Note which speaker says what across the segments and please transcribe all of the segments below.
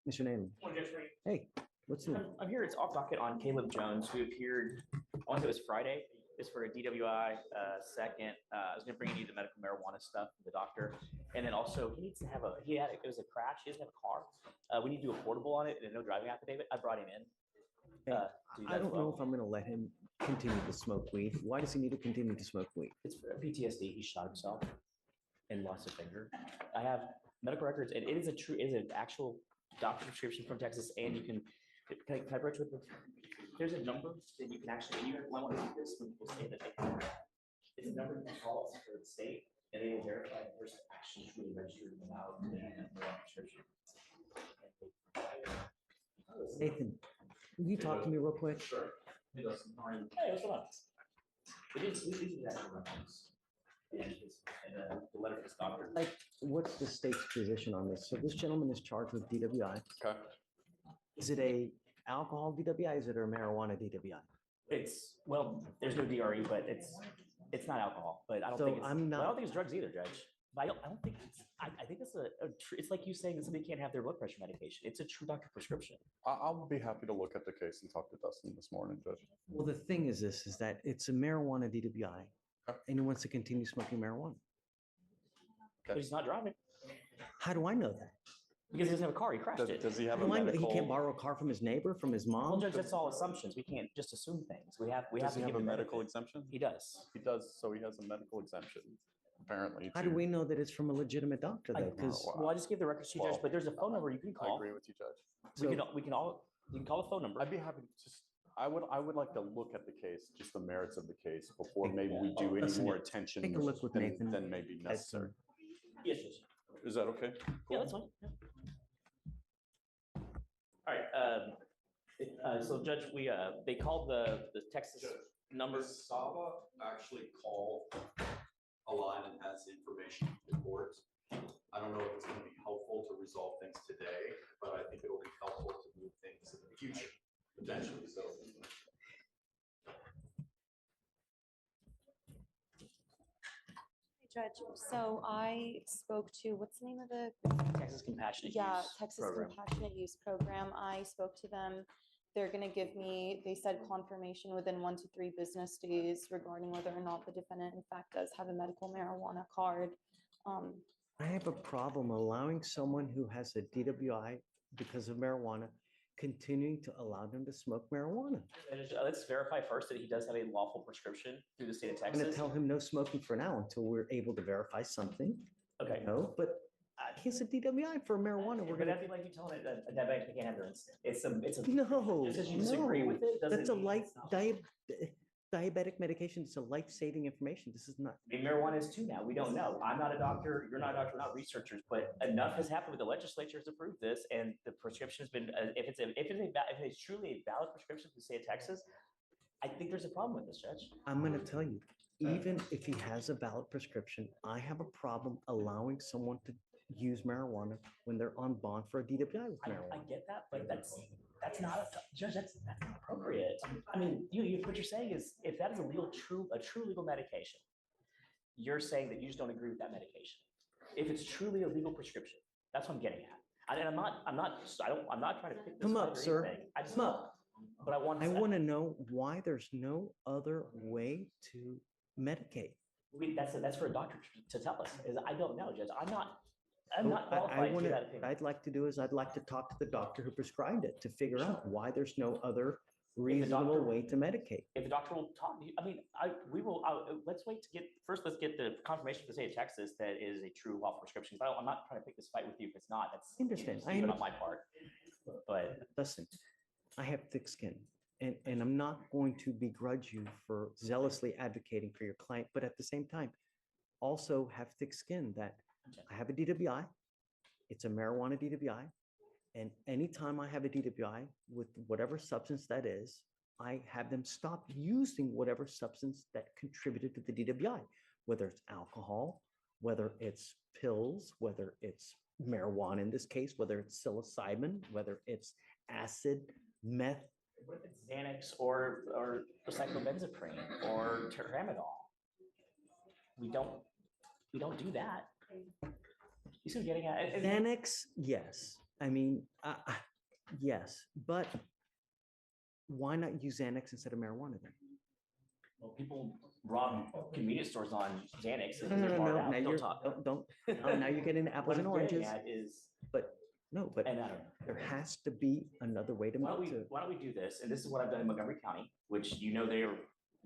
Speaker 1: Mr. Nalin. Hey, what's new?
Speaker 2: I'm here. It's off docket on Caleb Jones, who appeared, I want to say it was Friday. It's for a DWI second. I was going to bring you the medical marijuana stuff from the doctor. And then also, he needs to have it was a crash. He doesn't have a car. We need to do a portable on it and a no driving affidavit. I brought him in.
Speaker 1: I don't know if I'm going to let him continue to smoke weed. Why does he need to continue to smoke weed?
Speaker 2: It's for PTSD. He shot himself and lost a finger. I have medical records, and it is an actual doctor prescription from Texas, and you can I approach with there's a number that you can actually, and you might want to do this when people say that it's a number you can call for the state, and they will verify the person actually truly registered without the prescription.
Speaker 1: Nathan, will you talk to me real quick?
Speaker 2: Sure. Hey, what's going on? These are the actual records. And the letter from his doctor.
Speaker 1: Like, what's the state's position on this? So this gentleman is charged with DWI.
Speaker 3: Okay.
Speaker 1: Is it a alcohol DWI? Is it a marijuana DWI?
Speaker 2: Well, there's no DRE, but it's not alcohol. But I don't think I don't think it's drugs either, Judge. But I don't think I think it's it's like you saying that somebody can't have their blood pressure medication. It's a true doctor prescription.
Speaker 3: I'll be happy to look at the case and talk to Dustin this morning, Judge.
Speaker 1: Well, the thing is that it's a marijuana DWI, and he wants to continue smoking marijuana.
Speaker 2: But he's not driving.
Speaker 1: How do I know that?
Speaker 2: Because he doesn't have a car. He crashed it.
Speaker 3: Does he have
Speaker 1: How
Speaker 3: a
Speaker 1: do I know
Speaker 3: medical?
Speaker 1: he can't borrow a car from his neighbor, from his mom?
Speaker 2: Well, Judge, that's all assumptions. We can't just assume things. We have
Speaker 3: Does
Speaker 2: to
Speaker 3: he
Speaker 2: give
Speaker 3: have a
Speaker 2: him
Speaker 3: medical
Speaker 2: benefit.
Speaker 3: exemption?
Speaker 2: He does.
Speaker 3: He does. So he has a medical exemption, apparently.
Speaker 1: How do we know that it's from a legitimate doctor, though? Because
Speaker 2: Well, I just gave the records to you, Judge, but there's a phone number you can
Speaker 3: I
Speaker 2: call.
Speaker 3: agree with you, Judge.
Speaker 2: You can call the phone number.
Speaker 3: I'd be happy to just. I would like to look at the case, just the merits of the case, before maybe we do any
Speaker 1: Listen,
Speaker 3: more attention
Speaker 1: take a look with Nathan.
Speaker 3: than maybe necessary.
Speaker 2: Yes, Judge.
Speaker 3: Is that okay?
Speaker 2: Yeah, that's fine. Yeah. All right. So, Judge, they called the Texas number.
Speaker 4: Saba actually called a line and has information to the court. I don't know if it's going to be helpful to resolve things today, but I think it'll be helpful to move things in the future, potentially. So.
Speaker 5: Judge, so I spoke to, what's the name of the?
Speaker 2: Texas Compassionate
Speaker 5: Yeah,
Speaker 2: Use
Speaker 5: Texas
Speaker 2: Program.
Speaker 5: Compassionate Use Program. I spoke to them. They're going to give me, they said confirmation within 1 to 3 business days regarding whether or not the defendant in fact does have a medical marijuana card.
Speaker 1: I have a problem allowing someone who has a DWI because of marijuana continuing to allow them to smoke marijuana.
Speaker 2: Let's verify first that he does have a lawful prescription through the state of
Speaker 1: I'm going to
Speaker 2: Texas.
Speaker 1: tell him no smoking for now until we're able to verify something.
Speaker 2: Okay.
Speaker 1: No, but he has a DWI for marijuana. We're
Speaker 2: But
Speaker 1: going to.
Speaker 2: that'd be like you telling a diabetic they can't have their insulin. It's a
Speaker 1: No,
Speaker 2: just because you disagree with it doesn't
Speaker 1: that's a
Speaker 2: mean
Speaker 1: life
Speaker 2: it's not.
Speaker 1: diabetic medication. It's a life-saving information. This is not.
Speaker 2: Maybe marijuana is too now. We don't know. I'm not a doctor. You're not a doctor. We're not researchers. But enough has happened with the legislature has approved this, and the prescription has been. If it's truly a valid prescription to the state of Texas, I think there's a problem with this, Judge.
Speaker 1: I'm going to tell you, even if he has a valid prescription, I have a problem allowing someone to use marijuana when they're on bond for a DWI with
Speaker 2: I
Speaker 1: marijuana.
Speaker 2: get that, but that's not Judge. That's not appropriate. I mean, what you're saying is if that is a true legal medication, you're saying that you just don't agree with that medication. If it's truly a legal prescription, that's what I'm getting at. And I'm not trying to pick this
Speaker 1: Come
Speaker 2: fight
Speaker 1: up,
Speaker 2: or
Speaker 1: sir.
Speaker 2: anything. I just
Speaker 1: Come up.
Speaker 2: But I want
Speaker 1: to know why there's no other way to medicate.
Speaker 2: That's for a doctor to tell us. Is I don't know, Judge. I'm not qualified to that opinion.
Speaker 1: What I'd like to do is I'd like to talk to the doctor who prescribed it to figure out why there's no other reasonable way to medicate.
Speaker 2: If the doctor will talk, I mean, we will. Let's wait to get first. Let's get the confirmation from the state of Texas that is a true lawful prescription. I'm not trying to pick this fight with you if it's not. That's
Speaker 1: I understand.
Speaker 2: Even on my part. But
Speaker 1: listen, I have thick skin, and I'm not going to begrudge you for zealously advocating for your client, but at the same time, also have thick skin that I have a DWI. It's a marijuana DWI. And anytime I have a DWI with whatever substance that is, I have them stop using whatever substance that contributed to the DWI, whether it's alcohol, whether it's pills, whether it's marijuana in this case, whether it's psilocybin, whether it's acid, meth.
Speaker 2: What if it's Xanax or cyclobenzaprine or tramadol? We don't do that. You see what I'm getting at?
Speaker 1: Xanax, yes. I mean, yes, but why not use Xanax instead of marijuana then?
Speaker 2: Well, people rob convenience stores on Xanax.
Speaker 1: No, no, no, no, now
Speaker 2: Don't
Speaker 1: you're,
Speaker 2: talk.
Speaker 1: don't, now you're getting apples
Speaker 2: What
Speaker 1: and
Speaker 2: I'm getting
Speaker 1: oranges,
Speaker 2: at is,
Speaker 1: but no, but
Speaker 2: and I don't know.
Speaker 1: there has to be another way to.
Speaker 2: Why don't we do this? And this is what I've done in Montgomery County, which you know they are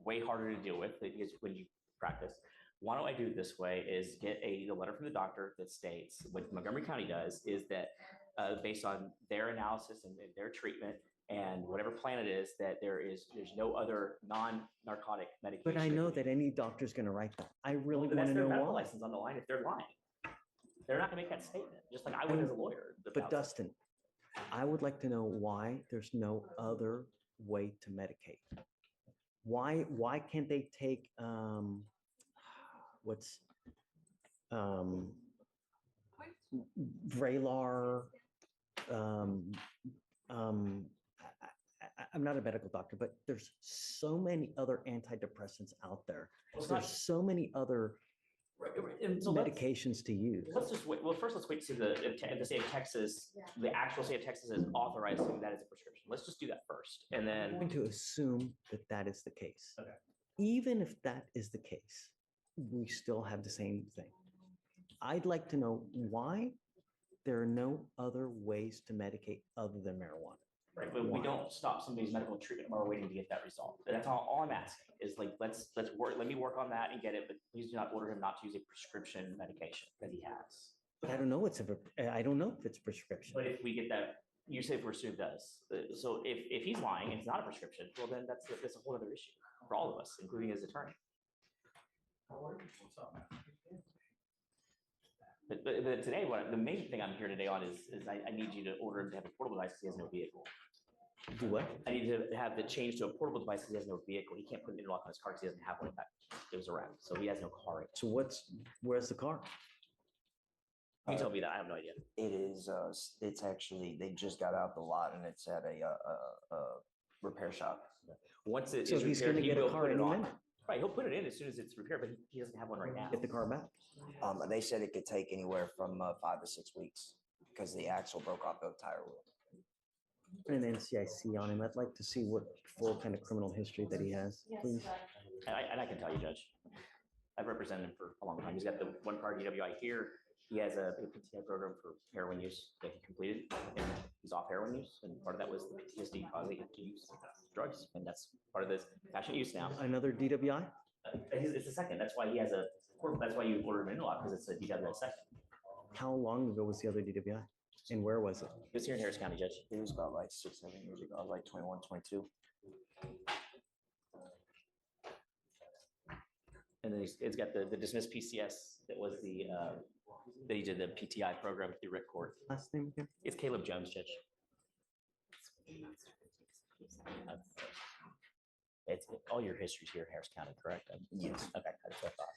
Speaker 2: way harder to deal with because when you practice. Why don't I do it this way is get a letter from the doctor that states what Montgomery County does is that based on their analysis and their treatment and whatever plan it is, that there's no other non-narcotic medication.
Speaker 1: But I know that any doctor's gonna write that. I really
Speaker 2: But
Speaker 1: want
Speaker 2: that's
Speaker 1: to
Speaker 2: their
Speaker 1: know
Speaker 2: medical
Speaker 1: why.
Speaker 2: license on the line if they're lying. They're not gonna make that statement, just like I would as a lawyer.
Speaker 1: But
Speaker 2: about-
Speaker 1: Dustin, I would like to know why there's no other way to medicate. Why can't they take what's Vraylar? I'm not a medical doctor, but there's so many other antidepressants out there.
Speaker 2: Well,
Speaker 1: There's so many other
Speaker 2: And so let's-
Speaker 1: medications to use.
Speaker 2: Let's just wait. Well, first, let's wait to see if the state of Texas, the actual state of Texas is authorizing that as a prescription. Let's just do that first. And
Speaker 1: I'm
Speaker 2: then,
Speaker 1: going to assume that that is the case.
Speaker 2: Okay.
Speaker 1: Even if that is the case, we still have the same thing. I'd like to know why there are no other ways to medicate other than marijuana.
Speaker 2: right, but we don't stop somebody's medical treatment while we're waiting to get that resolved. That's all I'm asking is like, let's work, let me work on that and get it, but please do not order him not to use a prescription medication that he has.
Speaker 1: But I don't know I don't know if it's prescription.
Speaker 2: But if we get that, you say if we're sued does. So if he's lying and it's not a prescription, well, then that's a whole other issue for all of us, including his attorney. But today, the main thing I'm here today on is I need you to order him to have a portable device because he has no vehicle.
Speaker 1: Do what?
Speaker 2: I need to have the change to a portable device because he has no vehicle. He can't put an interlock on his car because he doesn't have one. That it was around, so he has no car.
Speaker 1: So where's the car?
Speaker 2: You tell me that. I have no idea.
Speaker 6: It is, it's actually, they just got out the lot and it's at a repair shop.
Speaker 2: Once it
Speaker 1: So
Speaker 2: is
Speaker 1: he's
Speaker 2: repaired,
Speaker 1: gonna
Speaker 2: he
Speaker 1: get a
Speaker 2: will
Speaker 1: car
Speaker 2: put it
Speaker 1: any
Speaker 2: on.
Speaker 1: minute.
Speaker 2: Right, he'll put it in as soon as it's repaired, but he doesn't have one right now.
Speaker 1: Get the car back?
Speaker 6: They said it could take anywhere from 5 to 6 weeks because the axle broke off the tire wheel.
Speaker 1: An NCIC on him. I'd like to see what full kind of criminal history that he has, please.
Speaker 2: And I can tell you, Judge, I've represented him for a long time. He's got the one card DWI here. He has a PTI program for heroin use that he completed, and he's off heroin use. And part of that was the PTSD causing him to use drugs, and that's part of this passionate use now.
Speaker 1: Another DWI?
Speaker 2: It's a second. That's why he has a. That's why you ordered an interlock because it's a DWI second.
Speaker 1: How long ago was the other DWI? And where was it?
Speaker 2: He was here in Harris County, Judge.
Speaker 6: It was about like 6, 7 years ago, like 21, 22.
Speaker 2: And then it's got the dismissed PCS that was the that he did the PTI program through Rick Court.
Speaker 1: Last name again?
Speaker 2: It's Caleb Jones, Judge. It's all your history's here in Harris County, correct?
Speaker 6: Yes.
Speaker 2: Okay, that's what I thought.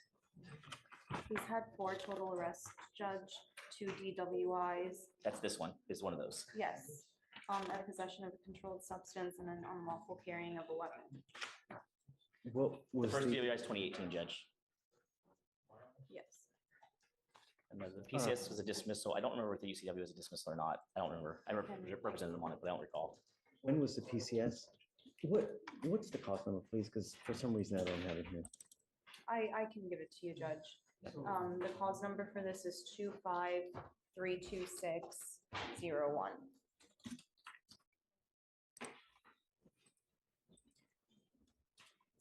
Speaker 5: He's had 4 total arrests, Judge, 2 DWIs.
Speaker 2: That's this one, is one of those.
Speaker 5: Yes. A possession of a controlled substance and an unlawful carrying of a weapon.
Speaker 1: What
Speaker 2: The
Speaker 1: was
Speaker 2: first
Speaker 1: the,
Speaker 2: DWI is 2018, Judge.
Speaker 5: Yes.
Speaker 2: And the PCS was a dismissal. I don't remember if the UCW was a dismissal or not. I don't remember. I represented them on it, but I don't recall.
Speaker 1: when was the PCS? What's the cause number, please? Because for some reason I don't have it here.
Speaker 5: I can give it to you, Judge. The cause number for this is 2532601.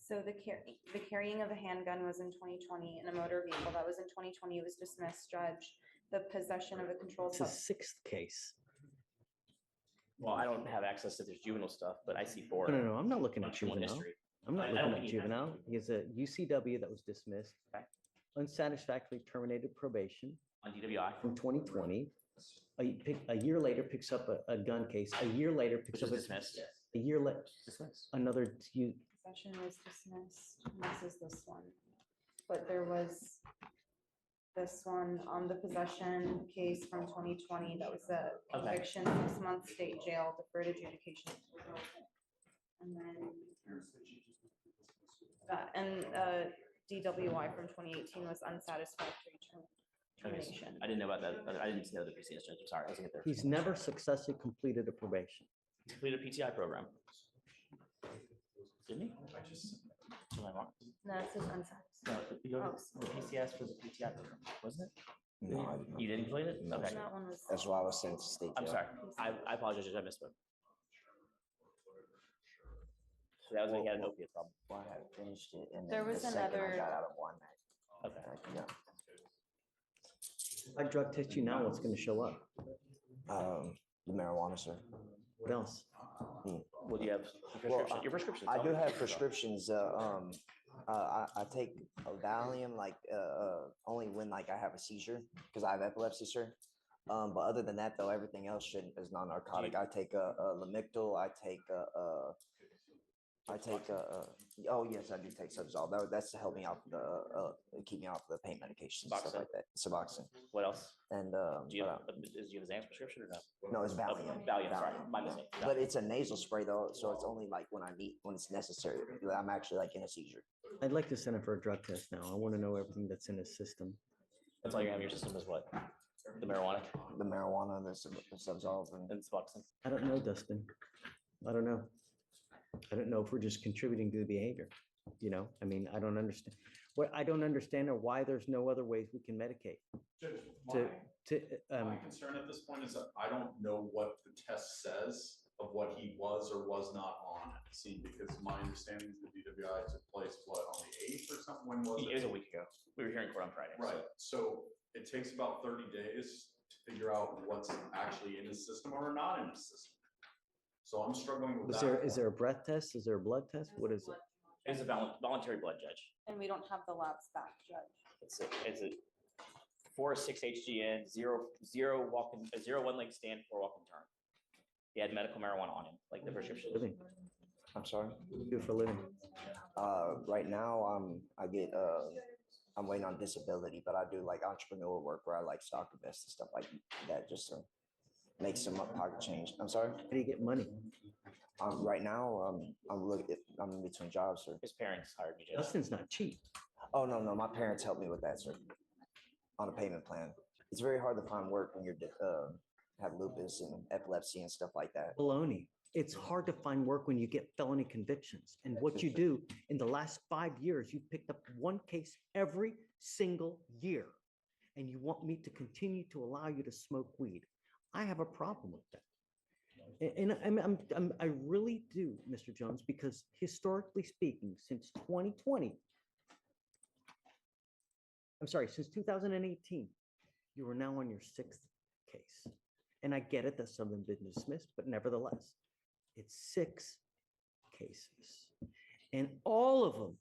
Speaker 5: So the carrying of a handgun was in 2020 and a motor vehicle that was in 2020 was dismissed, Judge. The possession of a controlled
Speaker 1: It's a
Speaker 5: substance.
Speaker 1: 6th case.
Speaker 2: Well, I don't have access to this juvenile stuff, but I see 4.
Speaker 1: No, I'm not looking at
Speaker 2: Criminal
Speaker 1: juvenile.
Speaker 2: history.
Speaker 1: I'm not
Speaker 2: I don't
Speaker 1: looking
Speaker 2: think
Speaker 1: at
Speaker 2: he has
Speaker 1: juvenile. He has a UCW that was dismissed.
Speaker 2: Okay.
Speaker 1: Unsatisfactorily terminated probation
Speaker 2: On DWI,
Speaker 1: from 2020. A year later picks up a gun case. A year later picks
Speaker 2: which
Speaker 1: up
Speaker 2: was dismissed.
Speaker 1: a year later,
Speaker 2: Dismissed.
Speaker 1: another,
Speaker 5: Possession was dismissed. This is this one. But there was this one on the possession case from 2020. That was a
Speaker 2: Okay.
Speaker 5: conviction, 6-month state jail, deferred adjudication. And then that, and DWI from 2018 was unsatisfactory
Speaker 2: Okay, so
Speaker 5: termination.
Speaker 2: I didn't know about that. I didn't know the PCS judge. I'm sorry. I was gonna get there.
Speaker 1: He's never successfully completed a probation.
Speaker 2: Completed a PTI program. Didn't he? Am I wrong?
Speaker 5: No, it says unsatisfied.
Speaker 2: No,
Speaker 5: Oh,
Speaker 2: the PCS was a PTI program, wasn't it?
Speaker 6: No, I didn't.
Speaker 2: You didn't complete it?
Speaker 6: No,
Speaker 2: Okay.
Speaker 6: sir.
Speaker 5: That one was.
Speaker 6: That's why I was sent to state
Speaker 2: I'm
Speaker 6: jail.
Speaker 2: sorry. I apologize. I misspoke. So that was when he had an opiate problem.
Speaker 6: Well, I had finished it, and
Speaker 5: There
Speaker 6: then
Speaker 5: was
Speaker 6: the second I
Speaker 5: another-
Speaker 6: got out of one.
Speaker 2: Okay.
Speaker 6: Yeah.
Speaker 1: If I drug test you now, what's going to show up?
Speaker 6: The marijuana, sir.
Speaker 1: What else?
Speaker 2: Well, do you have your prescription?
Speaker 6: I
Speaker 2: Tell
Speaker 6: do
Speaker 2: me.
Speaker 6: have prescriptions. I take a Valium like only when like I have a seizure because I have epilepsy, sir. But other than that, though, everything else is non-narcotic. I take a Lamictal. Oh yes, I do take Subzol. That's to help me out keep me off the pain medications and stuff
Speaker 2: Suboxone?
Speaker 6: like that. Suboxone.
Speaker 2: What else?
Speaker 6: And
Speaker 2: Do you have a Xanax prescription or no?
Speaker 6: no, it's Valium.
Speaker 2: Valium, sorry,
Speaker 6: Valium,
Speaker 2: my
Speaker 6: yeah.
Speaker 2: mistake.
Speaker 6: But it's a nasal spray though, so it's only like when it's necessary. I'm actually like in a seizure.
Speaker 1: I'd like to send him for a drug test now. I want to know everything that's in his system.
Speaker 2: That's all you have in your system is what? The marijuana
Speaker 6: The marijuana, the Subzol, and
Speaker 2: and Suboxone.
Speaker 1: I don't know, Dustin. I don't know. I don't know if we're just contributing to the behavior. You know, I mean, I don't understand. What I don't understand are why there's no other ways we can medicate.
Speaker 4: Judge,
Speaker 1: To
Speaker 4: my concern at this point is that I don't know what the test says of what he was or was not on at the scene, because my understanding is the DWI took place, what, on the 8th or something? When was
Speaker 2: It was a week ago. We were hearing court on Friday. so-
Speaker 4: Right, so it takes about 30 days to figure out what's actually in his system or not in his system. So I'm struggling with that.
Speaker 1: is there a breath test? Is there a blood test? What is it?
Speaker 2: It's a voluntary blood judge.
Speaker 5: And we don't have the labs back, Judge.
Speaker 2: It's a 4 or 6 HGN, 0 walking, 0 one leg stand, 4 walking turn. He had medical marijuana on him, like the prescription.
Speaker 1: Living.
Speaker 6: I'm sorry.
Speaker 1: What do you do for a living?
Speaker 6: Right now, I'm waiting on disability, but I do like entrepreneurial work where I like stock invest and stuff like that, just to make some pocket change. I'm sorry.
Speaker 1: How do you get money?
Speaker 6: Right now, I'm in between jobs, sir.
Speaker 2: His parents hired me, Judge.
Speaker 1: Dustin's not cheap.
Speaker 6: Oh, no, my parents helped me with that, sir, on a payment plan. It's very hard to find work when you're have lupus and epilepsy and stuff like that.
Speaker 1: Baloney. It's hard to find work when you get felony convictions. And what you do in the last 5 years, you picked up one case every single year. And you want me to continue to allow you to smoke weed. I have a problem with that. And I really do, Mr. Jones, because historically speaking, since 2020, since 2018, you are now on your 6th case. And I get it that some of them been dismissed, but nevertheless, it's 6 cases. And all of them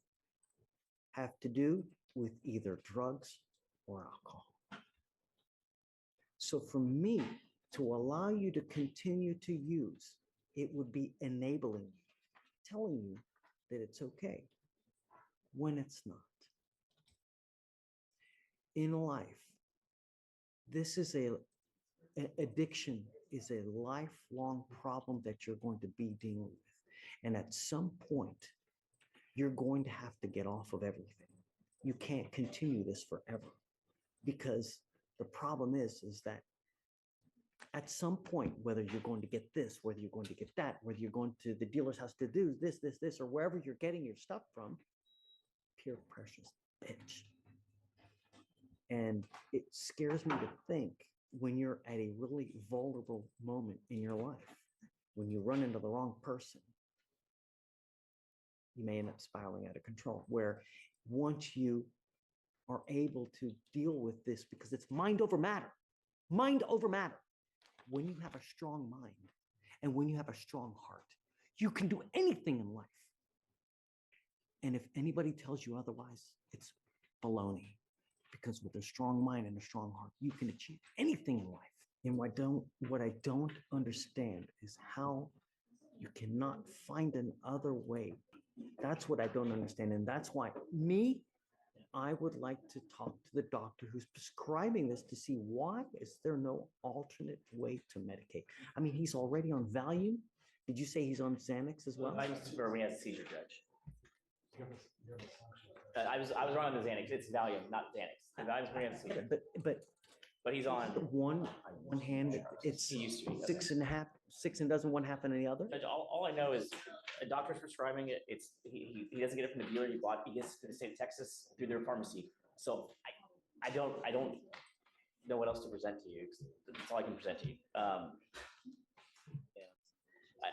Speaker 1: have to do with either drugs or alcohol. So for me to allow you to continue to use, it would be enabling you, telling you that it's okay when it's not. In life, this is addiction is a lifelong problem that you're going to be dealing with. And at some point, you're going to have to get off of everything. You can't continue this forever, because the problem is that at some point, whether you're going to get this, whether you're going to get that, whether you're going to the dealer's house to do this, or wherever you're getting your stuff from, peer pressure's a bitch. And it scares me to think when you're at a really vulnerable moment in your life, when you run into the wrong person, you may end up spiraling out of control, where once you are able to deal with this, because it's mind over matter, when you have a strong mind and when you have a strong heart, you can do anything in life. And if anybody tells you otherwise, it's baloney. Because with a strong mind and a strong heart, you can achieve anything in life. And what I don't understand is how you cannot find another way. That's what I don't understand. And that's why I would like to talk to the doctor who's prescribing this to see why is there no alternate way to medicate. I mean, he's already on Valium. Did you say he's on Xanax as well?
Speaker 2: I used to, when he has a seizure, Judge. I was wrong on the Xanax. It's Valium, not Xanax. Valium's pretty much sleeper,
Speaker 1: But
Speaker 2: but he's on.
Speaker 1: one hand, it's
Speaker 2: He used to be.
Speaker 1: 6 and doesn't, one half in the other.
Speaker 2: Judge, all I know is a doctor's prescribing it. It's he doesn't get it from the dealer. He gets it from the state of Texas through their pharmacy. So I don't know what else to present to you. That's all I can present to you. Yeah.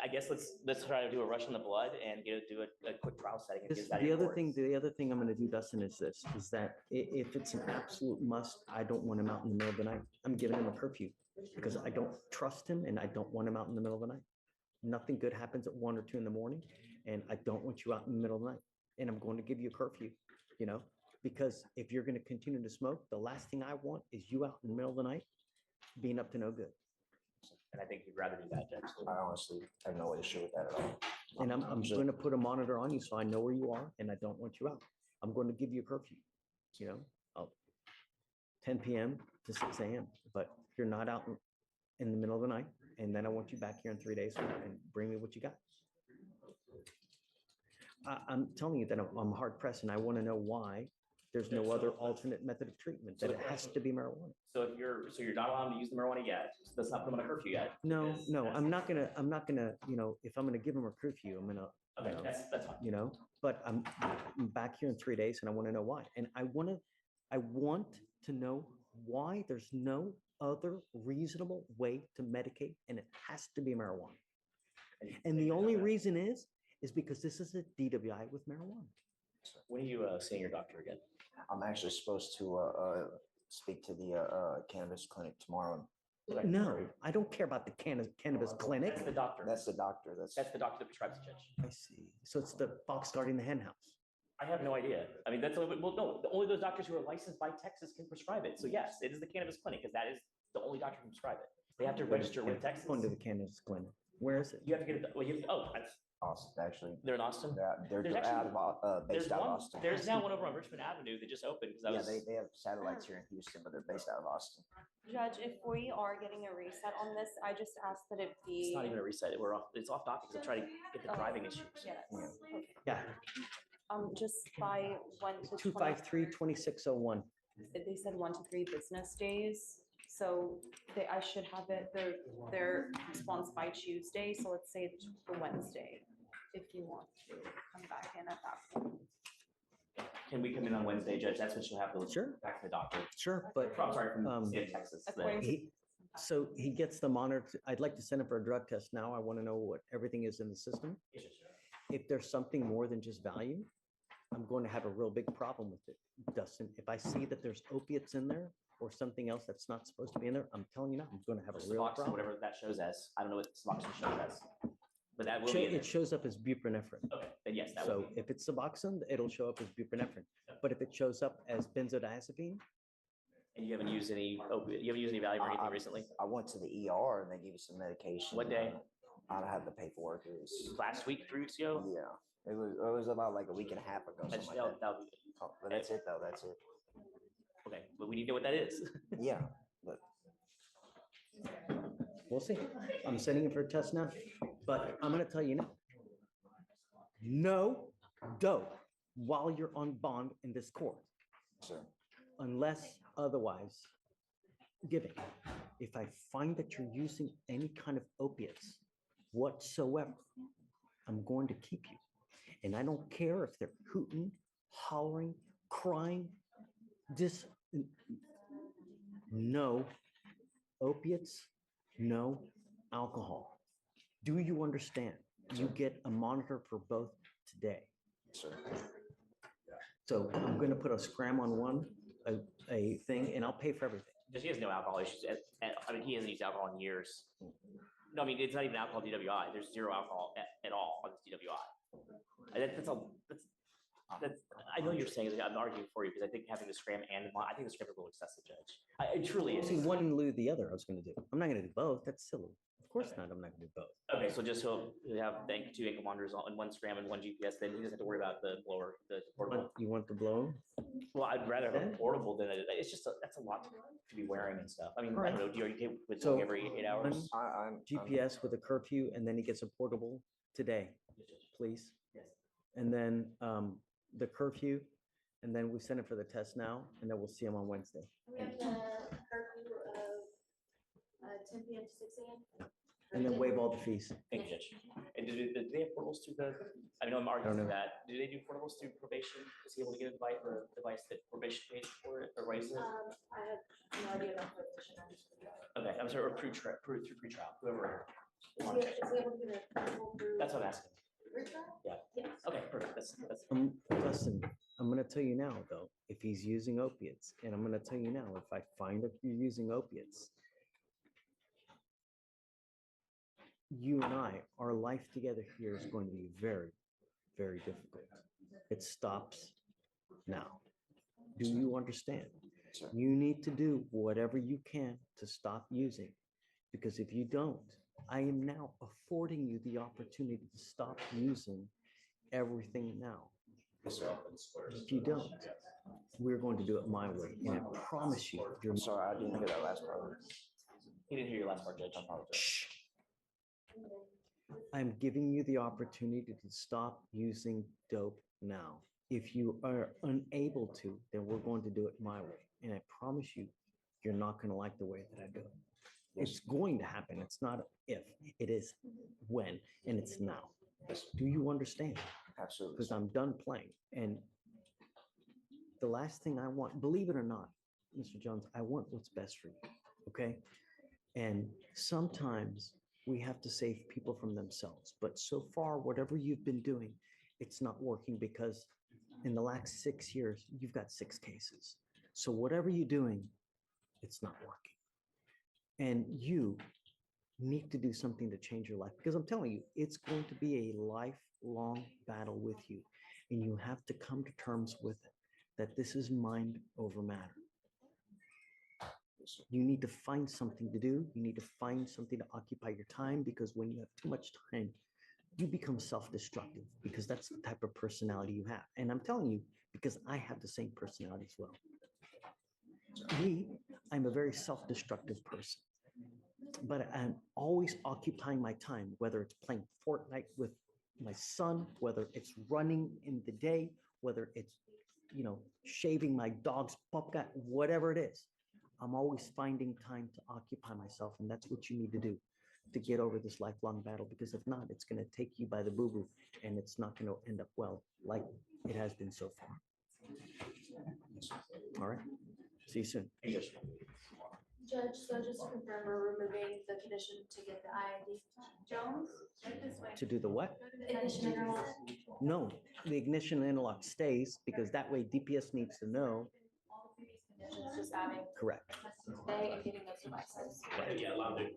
Speaker 2: I guess let's try to do a rush on the blood and do a quick trial setting. And get that
Speaker 1: The other
Speaker 2: report.
Speaker 1: thing, I'm gonna do, Dustin, is this, is that if it's an absolute must, I don't want him out in the middle of the night. I'm giving him a curfew because I don't trust him and I don't want him out in the middle of the night. Nothing good happens at 1 or 2 in the morning, and I don't want you out in the middle of the night. And I'm going to give you a curfew, because if you're gonna continue to smoke, the last thing I want is you out in the middle of the night being up to no good.
Speaker 2: And I think you'd rather do that, Judge.
Speaker 6: I honestly have no issue with that at all.
Speaker 1: And I'm going to put a monitor on you so I know where you are and I don't want you out. I'm going to give you a curfew, I'll 10 p.m. to 6 a.m. But you're not out in the middle of the night. And then I want you back here in 3 days and bring me what you got. I'm telling you that I'm hard pressed and I want to know why there's no other alternate method of treatment, that it has to be marijuana.
Speaker 2: So if you're not allowed to use the marijuana yet, so let's not put them on a curfew yet.
Speaker 1: No,
Speaker 2: because
Speaker 1: no,
Speaker 2: that's-
Speaker 1: I'm not gonna, if I'm gonna give him a curfew, I'm gonna,
Speaker 2: Okay, that's fine.
Speaker 1: But I'm back here in 3 days and I want to know why. And I want to know why there's no other reasonable way to medicate and it has to be marijuana. And the only reason is because this is a DWI with marijuana.
Speaker 2: When are you seeing your doctor again?
Speaker 6: I'm actually supposed to speak to the cannabis clinic tomorrow.
Speaker 1: No, I don't care about the cannabis clinic.
Speaker 2: That's the doctor.
Speaker 6: That's the doctor. That's
Speaker 2: the doctor that prescribes the Judge.
Speaker 1: I see. So it's the fox guarding the hen house.
Speaker 2: I have no idea. I mean, that's no. Only those doctors who are licensed by Texas can prescribe it. So yes, it is the cannabis clinic because that is the only doctor who can prescribe it. They have to register with Texas.
Speaker 1: Going to the cannabis clinic. Where is it?
Speaker 2: You have to get it. Well, that's
Speaker 6: Austin, actually.
Speaker 2: they're in Austin.
Speaker 6: They're
Speaker 2: There's
Speaker 6: out of
Speaker 2: There's
Speaker 6: based out of
Speaker 2: one.
Speaker 6: Austin.
Speaker 2: There's now one over on Richmond Avenue that just opened because I
Speaker 6: Yeah,
Speaker 2: was.
Speaker 6: they have satellites here in Houston, but they're based out of Austin.
Speaker 5: Judge, if we are getting a reset on this, I just ask that it
Speaker 2: It's
Speaker 5: be.
Speaker 2: not even a reset. It's off topic because I'm trying to get the driving issues.
Speaker 5: Yes,
Speaker 6: Yeah.
Speaker 5: okay.
Speaker 1: Yeah,
Speaker 5: Just by 1 to
Speaker 1: 253-2601.
Speaker 5: They said 1 to 3 business days. So I should have their response by Tuesday. So let's say the Wednesday, if you want to come back in at that point.
Speaker 2: Can we come in on Wednesday, Judge? That's when she'll have to
Speaker 1: Sure.
Speaker 2: back to the doctor.
Speaker 1: Sure, but
Speaker 2: I'm sorry, from
Speaker 1: um,
Speaker 2: the state of Texas.
Speaker 5: According to-
Speaker 1: so he gets the monitor. I'd like to send him for a drug test now. I want to know what everything is in the system. If there's something more than just value, I'm going to have a real big problem with it, Dustin. If I see that there's opiates in there or something else that's not supposed to be in there, I'm telling you now, I'm going to have a real
Speaker 2: Suboxone,
Speaker 1: problem.
Speaker 2: whatever that shows as. I don't know what Suboxone shows as. But that will be in there.
Speaker 1: It shows up as buprenorphine.
Speaker 2: Okay, then yes, that will
Speaker 1: So
Speaker 2: be.
Speaker 1: if it's Suboxone, it'll show up as buprenorphine. But if it shows up as benzodiazepine,
Speaker 2: And you haven't used any opiate, you haven't used any Valium or anything recently?
Speaker 6: I went to the ER and they gave me some medication.
Speaker 2: What day?
Speaker 6: I don't have the paperwork. It was,
Speaker 2: Last week, 3 weeks ago?
Speaker 6: yeah, it was about like a week and a half ago.
Speaker 2: That's-
Speaker 6: Something like that.
Speaker 2: that'll be-
Speaker 6: Oh, but that's it though. That's it.
Speaker 2: Okay, but we need to know what that is.
Speaker 6: Yeah, but
Speaker 1: we'll see. I'm sending him for a test now, but I'm going to tell you now. No dope while you're on bond in this court,
Speaker 6: sir.
Speaker 1: unless otherwise given. If I find that you're using any kind of opiates whatsoever, I'm going to keep you. And I don't care if they're hooting, hollering, crying, no opiates, no alcohol. Do you understand? You get a monitor for both today.
Speaker 6: Sir.
Speaker 2: So
Speaker 1: I'm going to put a scram on one, a thing, and I'll pay for everything.
Speaker 2: Just he has no alcohol issues. I mean, he hasn't used alcohol in years. No, I mean, it's not even alcohol DWI. There's zero alcohol at all on this DWI. And that's I know you're saying, I'm arguing for you because I think having the scram and I think the scram is a little excessive, Judge. It truly is.
Speaker 1: See, one in lieu of the other I was going to do. I'm not going to do both. That's silly. Of course not. I'm not going to do both.
Speaker 2: Okay, so just he'll have two ankle monitors on one scram and one GPS, then he doesn't have to worry about the blower, the portable.
Speaker 1: You want the blow?
Speaker 2: Well, I'd rather have a
Speaker 1: Okay.
Speaker 2: portable than it's just, that's a lot to be wearing and stuff. I mean, I
Speaker 1: Alright.
Speaker 2: don't know, do you okay with
Speaker 1: So,
Speaker 2: doing every 8 hours?
Speaker 6: I'm
Speaker 1: GPS with a curfew, and then he gets a portable today, please.
Speaker 2: Yes.
Speaker 1: And then the curfew, and then we send it for the test now, and then we'll see him on Wednesday.
Speaker 7: We have the curfew of 10 p.m. to 6 a.m.
Speaker 1: And then waive all the fees.
Speaker 2: Thank you, Judge. And do they have portals through the, I know I'm arguing
Speaker 1: know.
Speaker 2: that, do they do portals through probation? Is he able to get a device or a device that probation pays for it or raises it?
Speaker 7: I have no idea about position.
Speaker 2: Okay, I'm sorry, or pre-trial, through pre-trial, whoever.
Speaker 7: Is
Speaker 2: wants
Speaker 7: he
Speaker 2: it.
Speaker 7: able to get a approval through?
Speaker 2: That's what I'm asking.
Speaker 7: Retrial?
Speaker 2: Yeah.
Speaker 7: Yes.
Speaker 2: Okay, perfect. That's,
Speaker 1: Listen, I'm gonna tell you now, though, if he's using opiates, and I'm gonna tell you now, if I find that you're using opiates, you and I, our life together here is going to be very, very difficult. It stops now. Do you understand?
Speaker 6: Sure.
Speaker 1: You need to do whatever you can to stop using, because if you don't, I am now affording you the opportunity to stop using everything now. If you don't, we're going to do it my way, and I promise you, you're
Speaker 6: I'm sorry, I didn't hear that last part.
Speaker 2: he didn't hear your last part, Judge. I apologize.
Speaker 1: Shh. I'm giving you the opportunity to stop using dope now. If you are unable to, then we're going to do it my way. And I promise you, you're not going to like the way that I do it. It's going to happen. It's not if, it is when, and it's now. Do you understand?
Speaker 6: Absolutely.
Speaker 1: Because I'm done playing. And the last thing I want, believe it or not, Mr. Jones, I want what's best for you. Okay. And sometimes we have to save people from themselves. But so far, whatever you've been doing, it's not working because in the last 6 years, you've got 6 cases. So whatever you're doing, it's not working. And you need to do something to change your life, because I'm telling you, it's going to be a lifelong battle with you. And you have to come to terms with it, that this is mind over matter. You need to find something to do. You need to find something to occupy your time, because when you have too much time, you become self-destructive, because that's the type of personality you have. And I'm telling you, because I have the same personality as well. I'm a very self-destructive person, but I'm always occupying my time, whether it's playing Fortnite with my son, whether it's running in the day, whether it's, shaving my dog's pup gut, whatever it is. I'm always finding time to occupy myself. And that's what you need to do to get over this lifelong battle, because if not, it's going to take you by the boo-boo and it's not going to end up well like it has been so far. All right. See you soon.
Speaker 7: Judge, so just to confirm, we're removing the condition to get the IID. Jones, right this way.
Speaker 1: To do the what?
Speaker 7: Ignition interlock.
Speaker 1: No, the ignition interlock stays, because that way DPS needs to know.
Speaker 7: All the previous conditions, just adding
Speaker 1: Correct.
Speaker 7: testing today and getting those devices.
Speaker 2: Yeah, allow me.